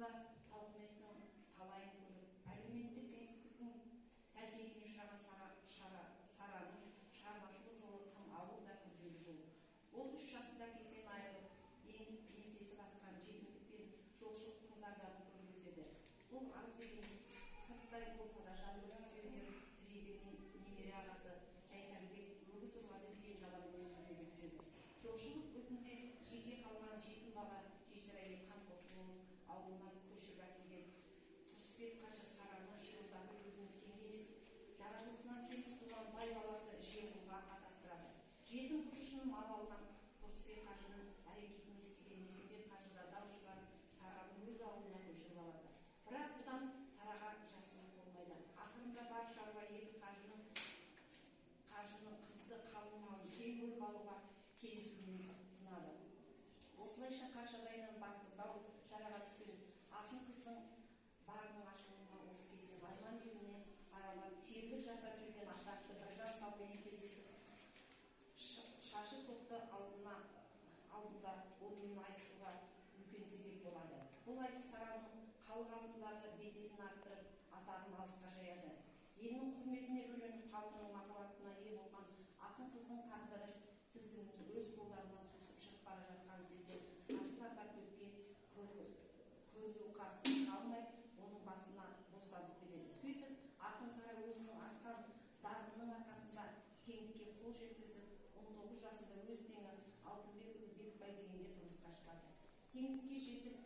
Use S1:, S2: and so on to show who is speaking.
S1: жолында тауқыметтің талайын көріп, әлеуметтік теңсіздіктің тәлкегіне ұшыраған Сараның шығармашылық жолы тым ауыр да күрделі жол. Ол 3 жасында кесен айырылып, еңсесі басқан жетімдік пен жоқшылықтың зардабын көріп өседі. Бұл аз дегенде сырттай болса да жалғыз сүйенер тіреген немере ағасы Жайсанбек өгіз ұрлады деген жаламен өмірге түседі. Жоқшылық өтінде жеке қалған жетім бала жесірайы қамқоршының ауылынан көшіп әкелген Тұрысбек қажы Сараны шырылдатып өзінің теңгелеп, жаралысынан кеміс туған бай баласы Жиенғұлға атастырады. Жетім қыз үшін мал алған Тұрысбек қажының әрекетін естіген Несіпбек қажы да дау шығарып, Сараны өз ауылына көшіріп алады. Бірақ бұдан Сараға жақсылық болмайды. Ақырында бар шаруа екі қажының қызды қалың малын тең бөліп алуға келісумен тынады. Осылайша Қаршадайынан басылдау шараға түскен ақын қыздың бағының ашылуына осы кезде Найман еліне аралап серілік жасап жүрген атақты Біржан Салмен кездесіп, шашы топты алдында онымен айтуға үлкен себеп болады. Бұл айтыс Сараның халық алдындағы беделін арттырып, атағын алысқа жаяды. Елінің құрметіне бөленіп, халқының махаббатына ие болған ақын қыздың тағдыры тізгінін өз қолдарынан сусып шығып бара жатқанын сезген қажыларда көпке көріну қарсы қалмай, оның басына бостандық береді. Сөйтіп, ақын Сара өзінің асқан дарынының арқасында теңдікке қол жеткізіп, 19 жасында өз теңі Алтынбек Бекбай дегенде тұрмысқа шығады. Теңдікке жетіп,